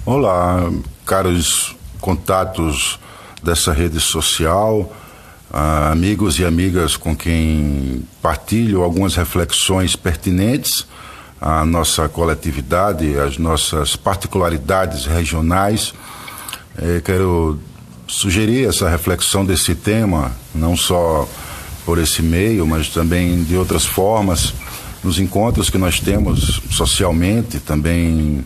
Olá, caros contatos dessa rede social, amigos e amigas com quem partilho algumas reflexões pertinentes à nossa coletividade, às nossas particularidades regionais. Quero sugerir essa reflexão desse tema, não só por esse meio, mas também de outras formas, nos encontros que nós temos socialmente, também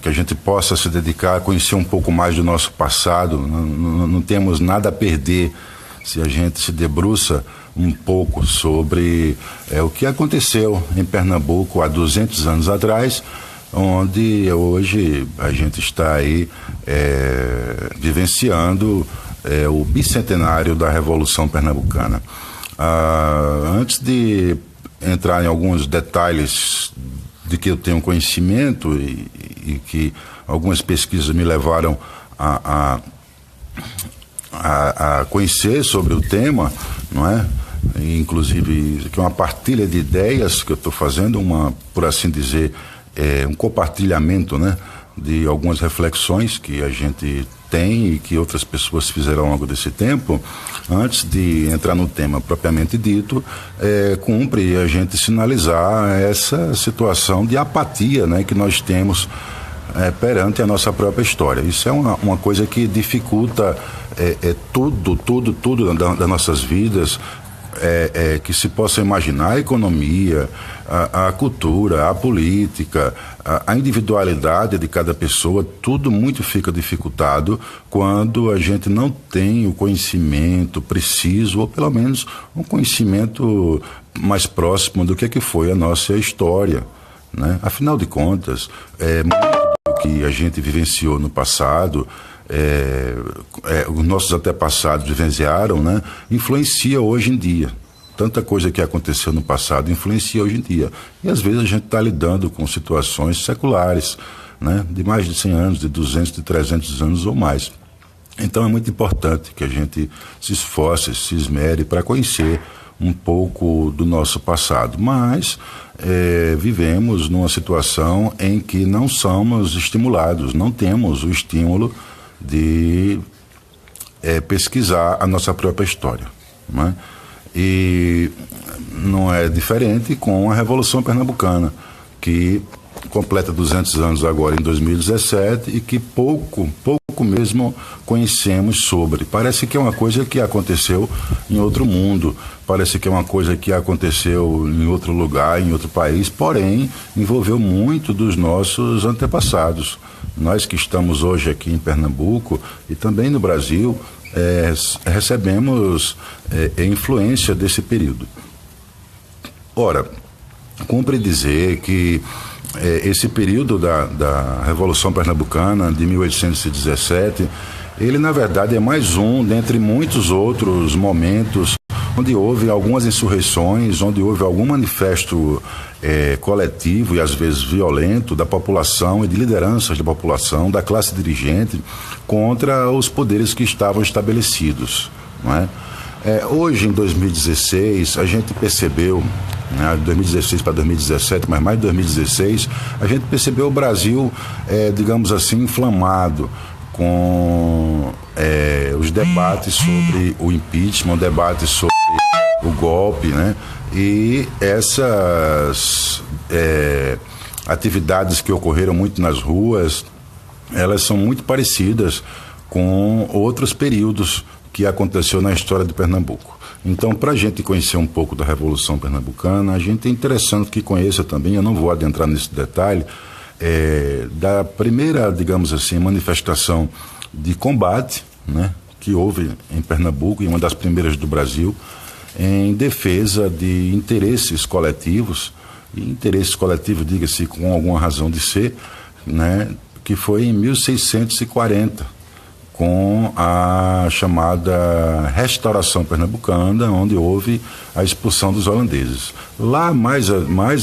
que a gente possa se dedicar a conhecer um pouco mais do nosso passado. Não temos nada a perder se a gente se debruça um pouco sobre o que aconteceu em Pernambuco há 200 anos atrás, onde hoje a gente está aí vivenciando o bicentenário da Revolução Pernambucana. Antes de entrar em alguns detalhes de que eu tenho conhecimento e que algumas pesquisas me levaram a conhecer sobre o tema, não é? Inclusive, que é uma partilha de ideias que eu estou fazendo, por assim dizer, um compartilhamento, né, de algumas reflexões que a gente tem e que outras pessoas fizeram ao longo desse tempo. Antes de entrar no tema propriamente dito, cumpre a gente sinalizar essa situação de apatia, né, que nós temos perante a nossa própria história. Isso é uma coisa que dificulta tudo das nossas vidas, que se possa imaginar: a economia, a cultura, a política, a individualidade de cada pessoa. Tudo muito fica dificultado quando a gente não tem o conhecimento preciso, ou pelo menos um conhecimento mais próximo do que foi a nossa história, né? Afinal de contas, muito do que a gente vivenciou no passado, os nossos antepassados vivenciaram, né, influencia hoje em dia. Tanta coisa que aconteceu no passado influencia hoje em dia. E às vezes a gente está lidando com situações seculares, né, de mais de 100 anos, de 200, de 300 anos ou mais. Então é muito importante que a gente se esforce, se esmere para conhecer um pouco do nosso passado. Mas vivemos numa situação em que não somos estimulados, não temos o estímulo de pesquisar a nossa própria história, né? E não é diferente com a Revolução Pernambucana, que completa 200 anos agora em 2017 e que pouco mesmo conhecemos sobre. Parece que é uma coisa que aconteceu em outro mundo, parece que é uma coisa que aconteceu em outro lugar, em outro país, porém envolveu muito dos nossos antepassados. Nós que estamos hoje aqui em Pernambuco e também no Brasil, recebemos influência desse período. Ora, cumpre dizer que esse período da Revolução Pernambucana de 1817, ele na verdade é mais um dentre muitos outros momentos onde houve algumas insurreições, onde houve algum manifesto coletivo e às vezes violento da população e de lideranças da população, da classe dirigente, contra os poderes que estavam estabelecidos, não é? Hoje, em 2016, a gente percebeu, né, 2016 para 2017, mas mais de 2016, a gente percebeu o Brasil, digamos assim, inflamado com os debates sobre o impeachment, debates sobre o golpe, né? E essas atividades que ocorreram muito nas ruas, elas são muito parecidas com outros períodos que aconteceu na história de Pernambuco. Então, para a gente conhecer um pouco da Revolução Pernambucana, a gente é interessante que conheça também, eu não vou adentrar nesse detalhe, da primeira, digamos assim, manifestação de combate, né, que houve em Pernambuco, e uma das primeiras do Brasil, em defesa de interesses coletivos, e interesses coletivos, diga-se com alguma razão de ser, né, que foi em 1640, com a chamada Restauração Pernambucana, onde houve a expulsão dos holandeses. Lá, mais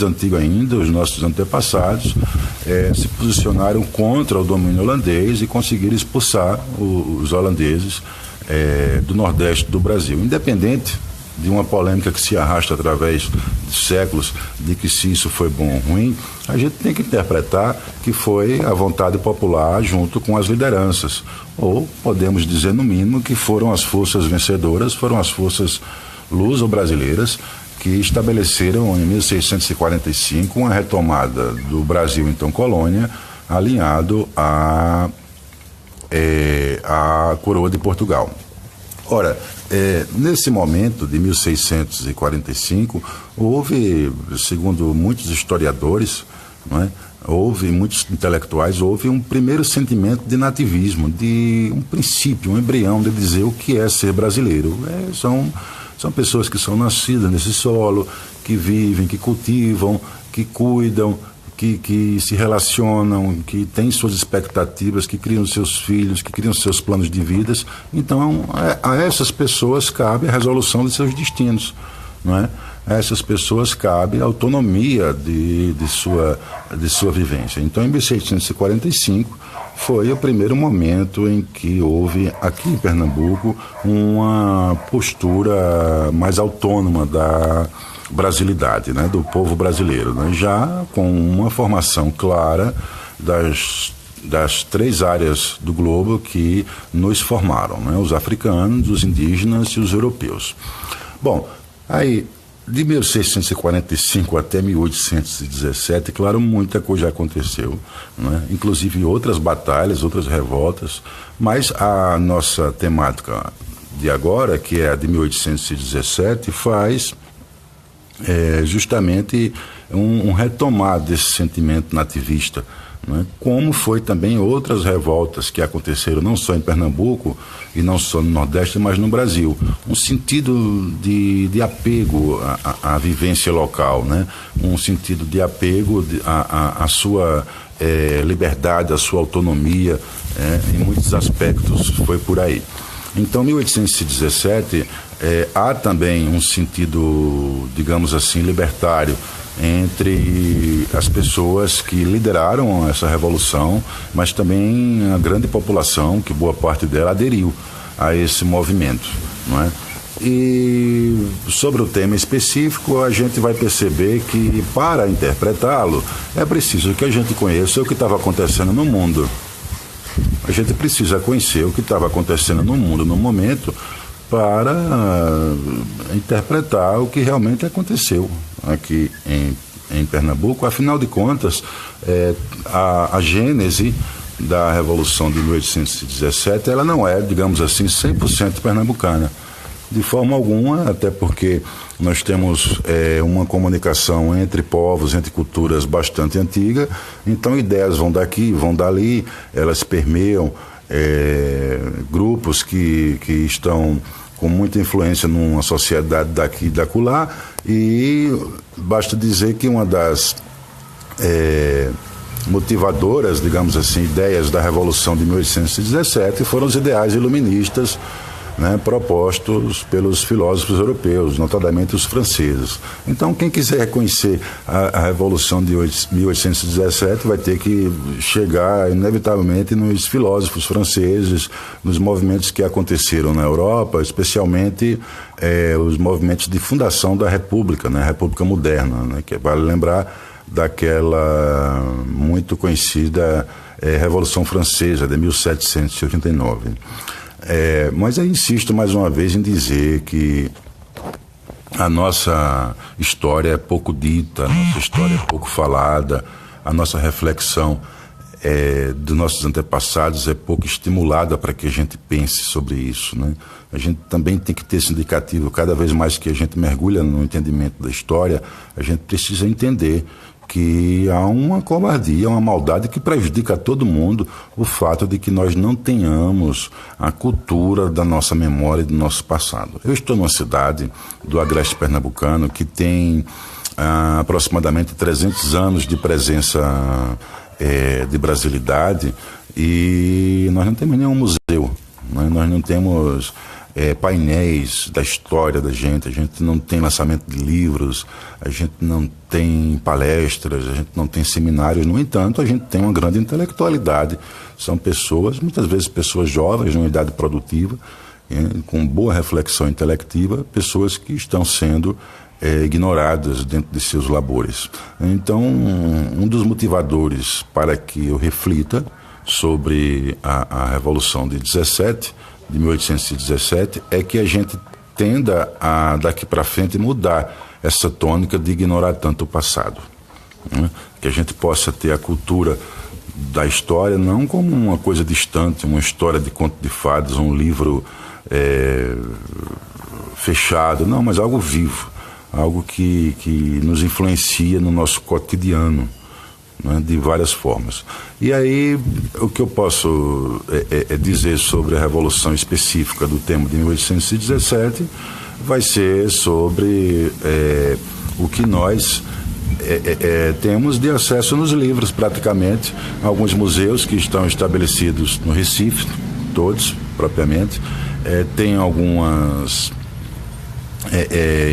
antigo ainda, os nossos antepassados se posicionaram contra o domínio holandês e conseguiram expulsar os holandeses do Nordeste do Brasil. Independente de uma polêmica que se arrasta através de séculos, de que se isso foi bom ou ruim, a gente tem que interpretar que foi a vontade popular junto com as lideranças. Ou podemos dizer, no mínimo, que foram as forças vencedoras, foram as forças luso-brasileiras que estabeleceram em 1645 uma retomada do Brasil, então colônia, alinhado à coroa de Portugal. Ora, nesse momento de 1645, houve, segundo muitos historiadores, não é? Houve muitos intelectuais, houve um primeiro sentimento de nativismo, de um princípio, um embrião de dizer o que é ser brasileiro. São pessoas que são nascidas nesse solo, que vivem, que cultivam, que cuidam, que se relacionam, que têm suas expectativas, que criam seus filhos, que criam seus planos de vidas. Então, a essas pessoas cabe a resolução de seus destinos, não é? A essas pessoas cabe a autonomia de sua vivência. Então, em 1645, foi o primeiro momento em que houve, aqui em Pernambuco, uma postura mais autônoma da brasilidade, né, do povo brasileiro, né, já com uma formação clara das três áreas do globo que nos formaram, né, os africanos, os indígenas e os europeus. Bom, aí de 1645 até 1817, claro, muita coisa aconteceu, né? Inclusive outras batalhas, outras revoltas, mas a nossa temática de agora, que é a de 1817, faz justamente um retomar desse sentimento nativista, né? Como foi também outras revoltas que aconteceram não só em Pernambuco e não só no Nordeste, mas no Brasil. Um sentido de apego à vivência local, né? Um sentido de apego à sua liberdade, à sua autonomia, em muitos aspectos foi por aí. Então, 1817, há também um sentido, digamos assim, libertário entre as pessoas que lideraram essa revolução, mas também a grande população, que boa parte dela aderiu a esse movimento, não é? E sobre o tema específico, a gente vai perceber que, para interpretá-lo, é preciso que a gente conheça o que estava acontecendo no mundo. A gente precisa conhecer o que estava acontecendo no mundo no momento para interpretar o que realmente aconteceu aqui em Pernambuco. Afinal de contas, a gênese da Revolução de 1817, ela não é, digamos assim, 100% pernambucana. De forma alguma, até porque nós temos uma comunicação entre povos, entre culturas bastante antiga, então ideias vão daqui, vão dali, elas permeiam grupos que estão com muita influência numa sociedade daqui e dacolá, e basta dizer que uma das motivadoras, digamos assim, ideias da Revolução de 1817 foram os ideais iluministas, né, propostos pelos filósofos europeus, notadamente os franceses. Então, quem quiser reconhecer a Revolução de 1817 vai ter que chegar, inevitavelmente, nos filósofos franceses, nos movimentos que aconteceram na Europa, especialmente os movimentos de fundação da República, né, a República Moderna, né, que vale lembrar daquela muito conhecida Revolução Francesa, de 1789. Mas eu insisto mais uma vez em dizer que a nossa história é pouco dita, a nossa história é pouco falada, a nossa reflexão dos nossos antepassados é pouco estimulada para que a gente pense sobre isso, né? A gente também tem que ter esse indicativo. Cada vez mais que a gente mergulha no entendimento da história, a gente precisa entender que há uma covardia, uma maldade que prejudica a todo mundo, o fato de que nós não tenhamos a cultura da nossa memória e do nosso passado. Eu estou numa cidade do Agreste Pernambucano que tem aproximadamente 300 anos de presença de brasilidade, e nós não temos nenhum museu, né? Nós não temos painéis da história da gente, a gente não tem lançamento de livros, a gente não tem palestras, a gente não tem seminários. No entanto, a gente tem uma grande intelectualidade. São pessoas, muitas vezes pessoas jovens, numa idade produtiva, com boa reflexão intelectiva, pessoas que estão sendo ignoradas dentro de seus labores. Então, um dos motivadores para que eu reflita sobre a Revolução de 1817, é que a gente tenda a, daqui para frente, mudar essa tônica de ignorar tanto o passado. Né? Que a gente possa ter a cultura da história não como uma coisa distante, uma história de conto de fadas, um livro fechado, não, mas algo vivo, algo que nos influencia no nosso cotidiano, né, de várias formas. E aí, o que eu posso dizer sobre a Revolução específica do tema de 1817 vai ser sobre o que nós temos de acesso nos livros, praticamente. Alguns museus que estão estabelecidos no Recife, todos, propriamente, tem algumas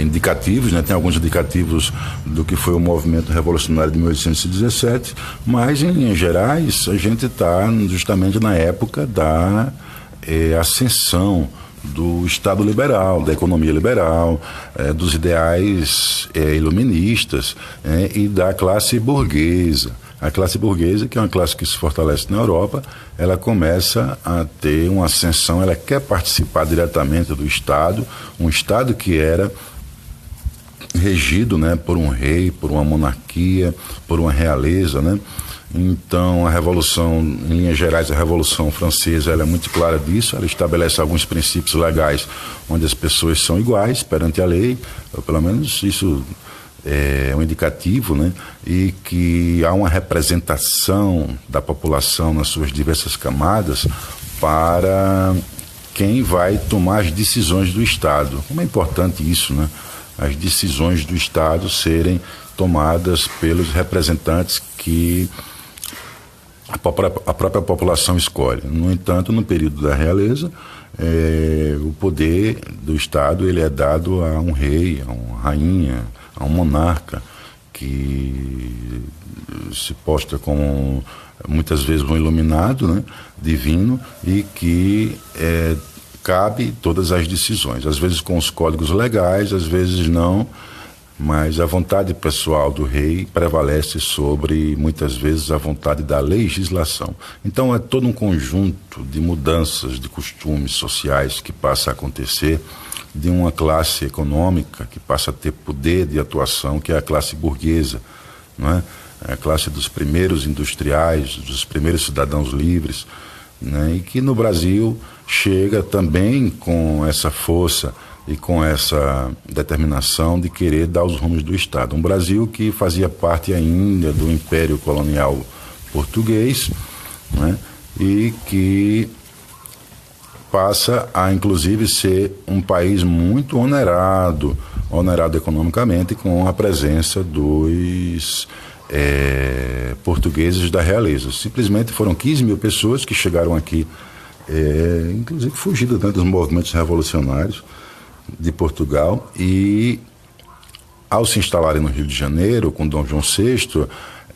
indicativos, né? Tem alguns indicativos do que foi o movimento revolucionário de 1817, mas, em linhas gerais, a gente está justamente na época da ascensão do Estado liberal, da economia liberal, dos ideais iluministas, e da classe burguesa. A classe burguesa, que é uma classe que se fortalece na Europa, ela começa a ter uma ascensão, ela quer participar diretamente do Estado, um Estado que era regido, né, por um rei, por uma monarquia, por uma realeza, né? Então, a Revolução, em linhas gerais, a Revolução Francesa, ela é muito clara disso, ela estabelece alguns princípios legais onde as pessoas são iguais perante a lei, ou pelo menos isso é um indicativo, né? E que há uma representação da população nas suas diversas camadas para quem vai tomar as decisões do Estado. Como é importante isso, né? As decisões do Estado serem tomadas pelos representantes que a própria população escolhe. No entanto, no período da realeza, o poder do Estado ele é dado a um rei, a uma rainha, a um monarca, que se posta como muitas vezes um iluminado, né, divino, e que cabe todas as decisões, às vezes com os códigos legais, às vezes não, mas a vontade pessoal do rei prevalece sobre, muitas vezes, a vontade da legislação. Então é todo um conjunto de mudanças de costumes sociais que passa a acontecer, de uma classe econômica que passa a ter poder de atuação, que é a classe burguesa, não é? A classe dos primeiros industriais, dos primeiros cidadãos livres, né? E que no Brasil chega também com essa força e com essa determinação de querer dar os rumos do Estado. Um Brasil que fazia parte ainda do Império Colonial Português, né? E que passa a, inclusive, ser um país muito onerado economicamente, com a presença dos portugueses da realeza. Simplesmente foram 15 mil pessoas que chegaram aqui, inclusive fugidas, né, dos movimentos revolucionários de Portugal, e ao se instalarem no Rio de Janeiro com Dom João VI,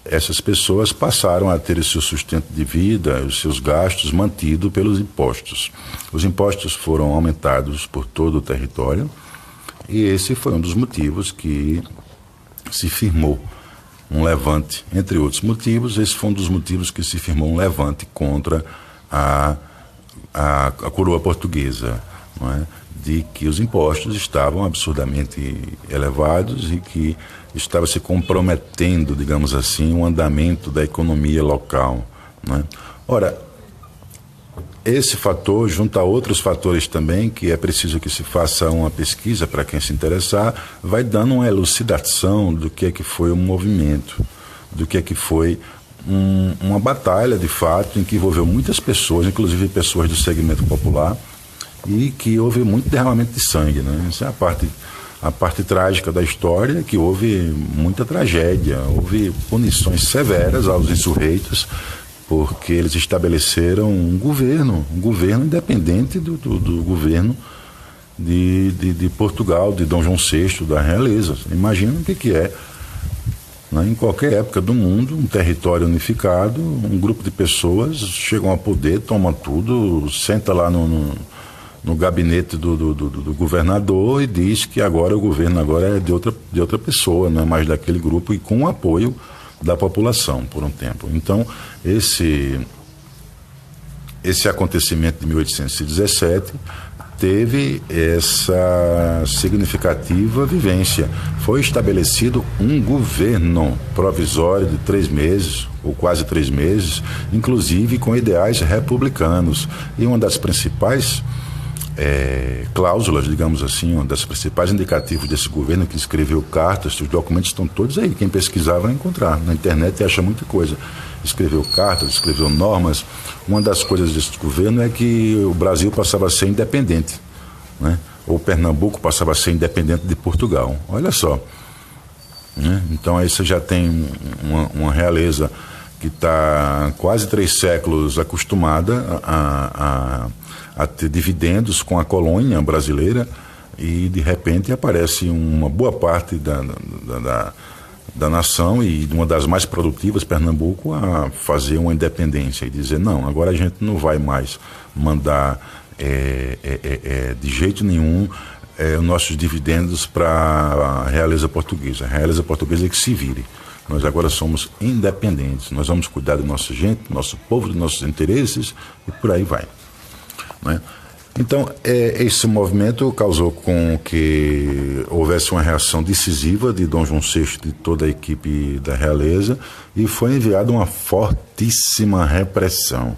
essas pessoas passaram a ter o seu sustento de vida, os seus gastos mantidos pelos impostos. Os impostos foram aumentados por todo o território, e esse foi um dos motivos que se firmou um levante. Entre outros motivos, esse foi um dos motivos que se firmou um levante contra a coroa portuguesa, não é? De que os impostos estavam absurdamente elevados e que estava se comprometendo, digamos assim, o andamento da economia local, né? Ora, esse fator, junto a outros fatores também, que é preciso que se faça uma pesquisa para quem se interessar, vai dando uma elucidação do que é que foi o movimento, do que é que foi uma batalha, de fato, em que envolveu muitas pessoas, inclusive pessoas do segmento popular, e que houve muito derramamento de sangue, né? Essa é a parte trágica da história, que houve muita tragédia, houve punições severas aos insurreitos, porque eles estabeleceram um governo independente do governo de Portugal, de Dom João VI, da realeza. Imagina o que é, né? Em qualquer época do mundo, um território unificado, um grupo de pessoas chegam a poder, toma tudo, senta lá no gabinete do governador e diz que agora o governo agora é de outra pessoa, não é mais daquele grupo, e com o apoio da população por um tempo. Então, esse acontecimento de 1817 teve essa significativa vivência. Foi estabelecido um governo provisório de 3 meses, ou quase 3 meses, inclusive com ideais republicanos. E uma das principais cláusulas, digamos assim, uma das principais indicativos desse governo, que escreveu cartas, os documentos estão todos aí, quem pesquisar vai encontrar. Na internet acha muita coisa. Escreveu cartas, escreveu normas. Uma das coisas desse governo é que o Brasil passava a ser independente, né? Ou Pernambuco passava a ser independente de Portugal. Olha só, né? Então aí você já tem uma realeza que está quase 3 séculos acostumada a ter dividendos com a colônia brasileira, e de repente aparece uma boa parte da nação, e uma das mais produtivas, Pernambuco, a fazer uma independência e dizer: não, agora a gente não vai mais mandar de jeito nenhum os nossos dividendos para a realeza portuguesa. A realeza portuguesa é que se vire. Nós agora somos independentes, nós vamos cuidar da nossa gente, do nosso povo, dos nossos interesses, e por aí vai, né? Então, esse movimento causou com que houvesse uma reação decisiva de Dom João VI e de toda a equipe da realeza, e foi enviada uma fortíssima repressão.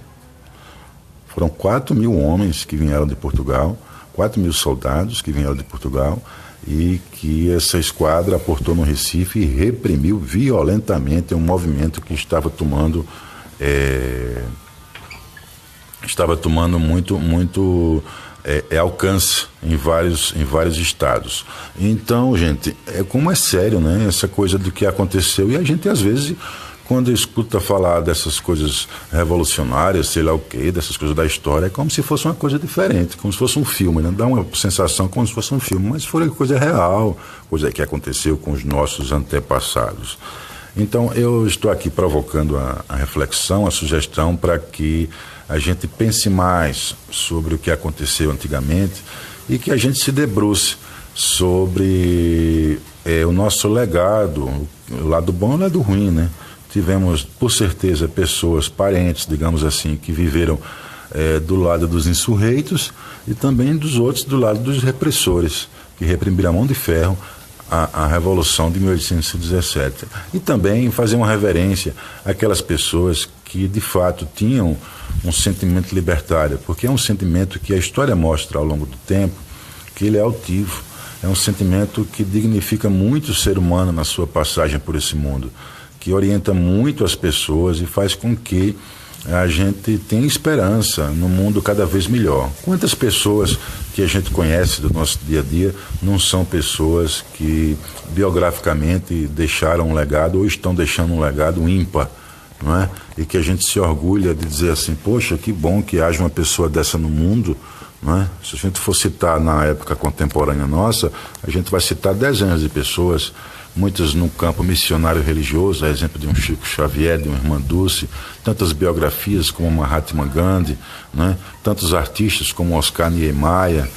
Foram 4.000 homens que vieram de Portugal, 4.000 soldados que vieram de Portugal, e que essa esquadra aportou no Recife e reprimiu violentamente um movimento que estava tomando muito alcance em vários estados. Então, gente, como é sério, né, essa coisa do que aconteceu, e a gente às vezes, quando escuta falar dessas coisas revolucionárias, sei lá o quê, dessas coisas da história, é como se fosse uma coisa diferente, como se fosse um filme, né? Dá uma sensação como se fosse um filme, mas foi coisa real, coisa que aconteceu com os nossos antepassados. Então, eu estou aqui provocando a reflexão, a sugestão para que a gente pense mais sobre o que aconteceu antigamente e que a gente se debruce sobre o nosso legado, o lado bom e o lado ruim, né? Tivemos, por certeza, pessoas, parentes, digamos assim, que viveram do lado dos insurreitos, e também dos outros do lado dos repressores, que reprimiram a mão de ferro a Revolução de 1817. E também fazer uma reverência àquelas pessoas que, de fato, tinham um sentimento libertário, porque é um sentimento que a história mostra ao longo do tempo que ele é altivo, é um sentimento que dignifica muito o ser humano na sua passagem por esse mundo, que orienta muito as pessoas e faz com que a gente tenha esperança num mundo cada vez melhor. Quantas pessoas que a gente conhece do nosso dia a dia não são pessoas que biograficamente deixaram um legado ou estão deixando um legado ímpar, não é? E que a gente se orgulha de dizer assim: poxa, que bom que haja uma pessoa dessa no mundo, não é? Se a gente for citar na época contemporânea nossa, a gente vai citar dezenas de pessoas, muitas no campo missionário religioso, a exemplo de um Chico Xavier, de uma Irmã Dulce, tantas biografias como Mahatma Gandhi, né? Tantos artistas como Oscar Niemeyer,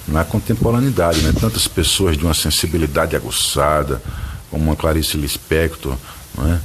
na contemporaneidade, né? Tantas pessoas de uma sensibilidade aguçada, como uma Clarice Lispector, né?